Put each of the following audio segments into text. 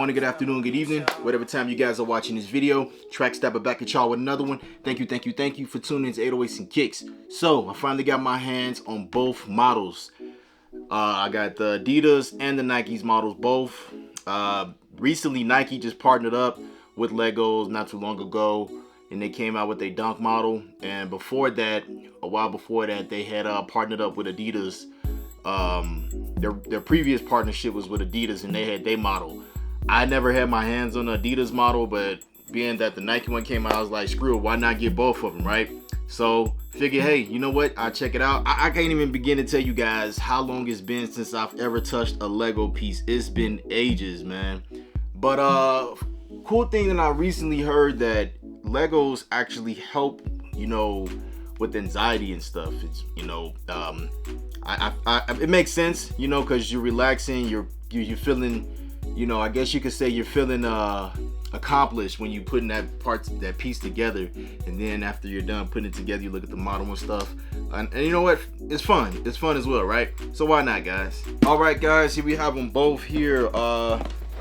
morning, good afternoon, good evening, whatever time you guys are watching this video. Track Stepper back at y'all with another one. Thank you for tuning in to 808s and Kicks. So I finally got my hands on both models. I got the Adidas and the Nike's models both. Recently Nike just partnered up with Legos not too long ago, and they came out with a Dunk model. And before that, a while before that, they had partnered up with Adidas. Their previous partnership was with Adidas, and they had their model. I never had my hands on the Adidas model, but being that the Nike one came out, I was like, screw it, why not get both of them, right? So figure, hey, you know what, I'll check it out. I can't even begin to tell you guys how long it's been since I've ever touched a Lego piece. It's been ages, man. But cool thing that I recently heard that Legos actually help, you know, with anxiety and stuff. It's, you know, it makes sense, you know, because you're relaxing, you're feeling, you know, I guess you could say you're feeling accomplished when you putting that piece together. And then after you're done putting it together, you look at the model and stuff, and you know what, it's fun as well, right? So why not, guys? All right, guys, here we have them both here.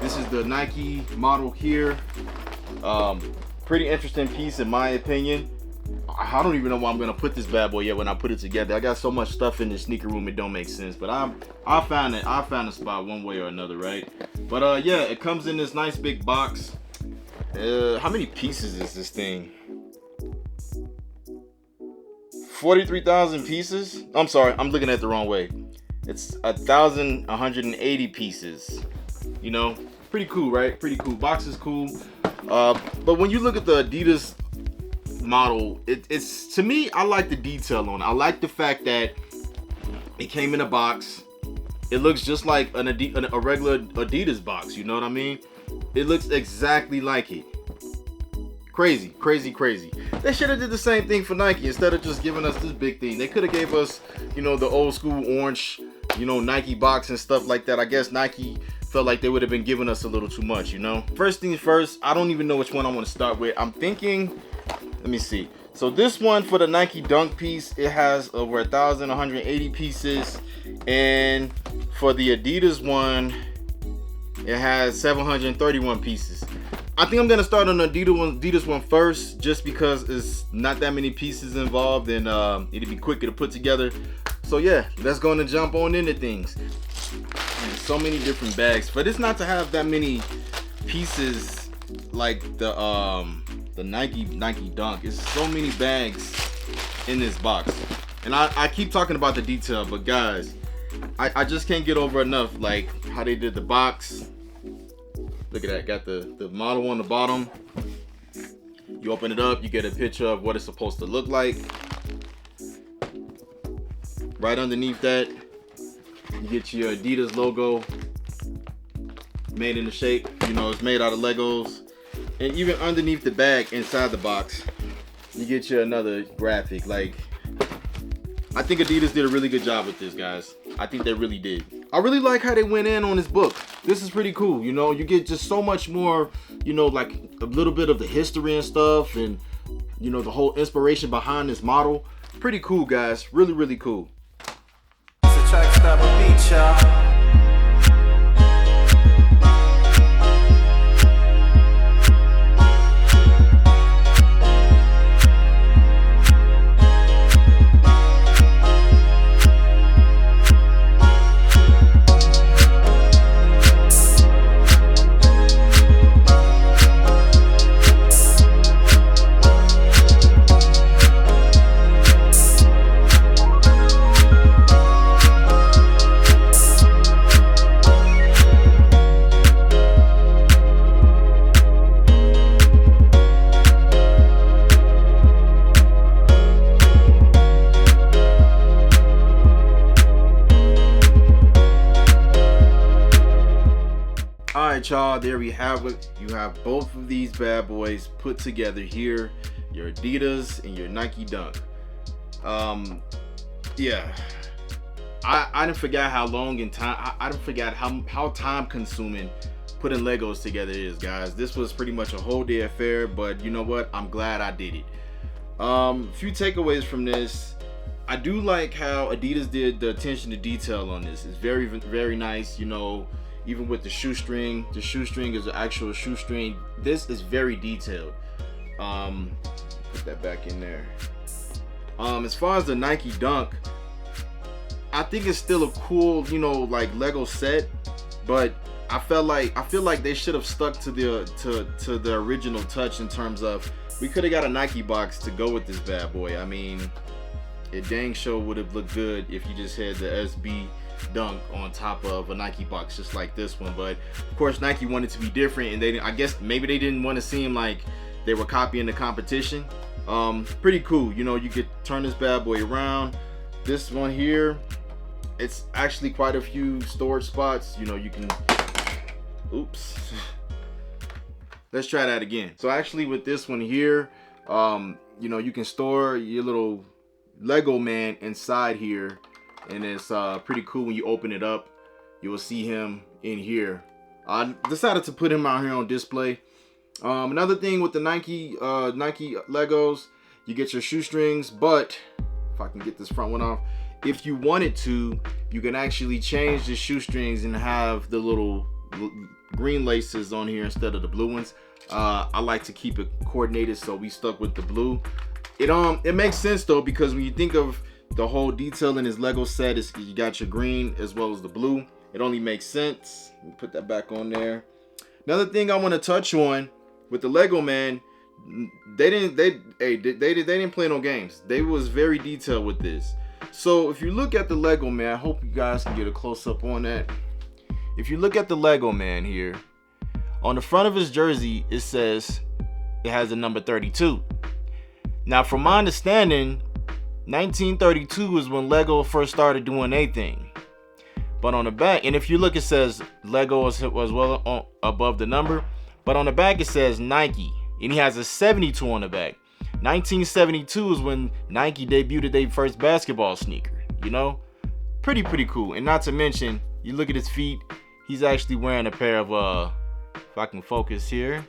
This is the Nike model here. Pretty interesting piece in my opinion. I don't even know why I'm gonna put this bad boy yet when I put it together. I got so much stuff in the sneaker room, it don't make sense. But I found a spot one way or another, right? But yeah, it comes in this nice big box. How many pieces is this thing? 43,000 pieces? I'm sorry, I'm looking at it the wrong way. It's 1,180 pieces. You know, pretty cool, right? Pretty cool. Box is cool. But when you look at the Adidas model, it's to me, I like the detail on it. I like the fact that it came in a box. It looks just like a regular Adidas box, you know what I mean? It looks exactly like it. Crazy. They should have did the same thing for Nike. Instead of just giving us this big thing, they could have gave us, you know, the old school orange, you know, Nike box and stuff like that. I guess Nike felt like they would have been giving us a little too much, you know? First things first, I don't even know which one I want to start with. I'm thinking, let me see. So this one for the Nike Dunk piece, it has over 1,180 pieces. And for the Adidas one, it has 731 pieces. I think I'm gonna start on the Adidas one first, just because it's not that many pieces involved, and it'll be quicker to put together. So yeah, let's go and jump on into things. And so many different bags. For this not to have that many pieces like the Nike Dunk, it's so many bags in this box. And I keep talking about the detail, but guys, I just can't get over enough like how they did the box. Look at that, got the model on the bottom. You open it up, you get a picture of what it's supposed to look like. Right underneath that, you get your Adidas logo made in the shape, you know, it's made out of Legos. And even underneath the bag inside the box, you get you another graphic. Like, I think Adidas did a really good job with this, guys. I think they really did. I really like how they went in on this book. This is pretty cool, you know. You get just so much more, you know, like a little bit of the history and stuff, and you know, the whole inspiration behind this model. Pretty cool, guys. Really cool. It's a track stopper beat, y'all. Alright, y'all, there we have it. You have both of these bad boys put together here, your Adidas and your Nike Dunk. Yeah, I didn't forget how long in time, I didn't forget how time consuming putting Legos together is, guys. This was pretty much a whole day affair, but you know what, I'm glad I did it. Few takeaways from this. I do like how Adidas did the attention to detail on this. It's very nice, you know. Even with the shoestring is an actual shoestring. This is very detailed. Put that back in there. As far as the Nike Dunk, I think it's still a cool, you know, like Lego set, but I feel like they should have stuck to the original touch in terms of, we could have got a Nike box to go with this bad boy. I mean, it dang sure would have looked good if you just had the SB Dunk on top of a Nike box just like this one. But of course Nike wanted to be different, and I guess maybe they didn't want to seem like they were copying the competition. Pretty cool. You know, you could turn this bad boy around. This one here, it's actually quite a few storage spots. You know, you can, oops, let's try that again. So actually with this one here, you know, you can store your little Lego man inside here, and it's pretty cool. When you open it up, you will see him in here. I decided to put him out here on display. Another thing with the Nike Legos, you get your shoestrings, but if I can get this front one off, if you wanted to, you can actually change the shoestrings and have the little green laces on here instead of the blue ones. I like to keep it coordinated, so we stuck with the blue. It makes sense though, because when you think of the whole detail in this Lego set, is you got your green as well as the blue. It only makes sense. Let me put that back on there. Another thing I want to touch on with the Lego man, they didn't play no games. They was very detailed with this. So if you look at the Lego man, I hope you guys can get a close up on that. If you look at the Lego man here, on the front of his jersey, it says it has the number 32. Now, from my understanding, 1932 is when Lego first started doing their thing. But on the back, and if you look, it says Lego as well above the number, but on the back it says Nike, and he has a 72 on the back. 1972 is when Nike debuted their first basketball sneaker. You know, pretty cool. And not to mention, you look at his feet, he's actually wearing a pair of if I can focus here,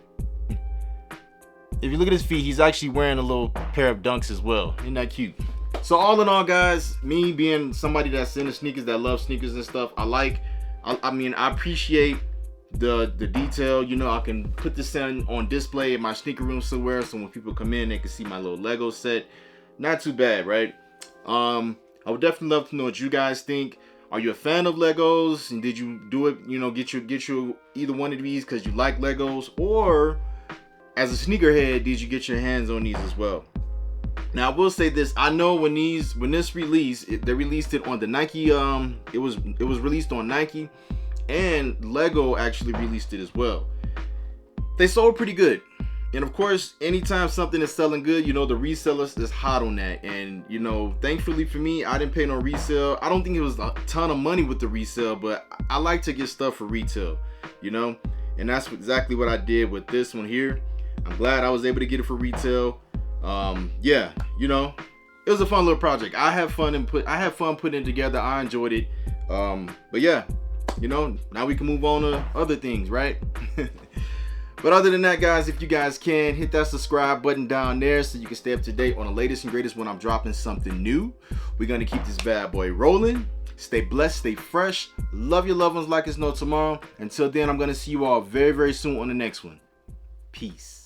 if you look at his feet, he's actually wearing a little pair of Dunks as well. Isn't that cute? So all in all, guys, me being somebody that's into sneakers, that loves sneakers and stuff, I appreciate the detail. You know, I can put this on display in my sneaker room somewhere, so when people come in, they can see my little Lego set. Not too bad, right? I would definitely love to know what you guys think. Are you a fan of Legos, and did you do it, you know, get you either one of these because you like Legos, or as a sneakerhead, did you get your hands on these as well? Now I will say this, I know when this released, they released it on the Nike, it was released on Nike, and Lego actually released it as well. They sold pretty good. And of course, anytime something is selling good, you know, the resellers is hot on that. And, you know, thankfully for me, I didn't pay no resale. I don't think it was a ton of money with the resale, but I like to get stuff for retail, you know? And that's exactly what I did with this one here. I'm glad I was able to get it for retail. Yeah, you know, it was a fun little project. I had fun putting it together. I enjoyed it. But yeah, you know, now we can move on to other things, right? But other than that, guys, if you guys can, hit that subscribe button down there so you can stay up to date on the latest and greatest when I'm dropping something new. We're going to keep this bad boy rolling. Stay blessed, stay fresh. Love your loved ones like it's no tomorrow. Until then, I'm going to see you all very, very soon on the next one. Peace.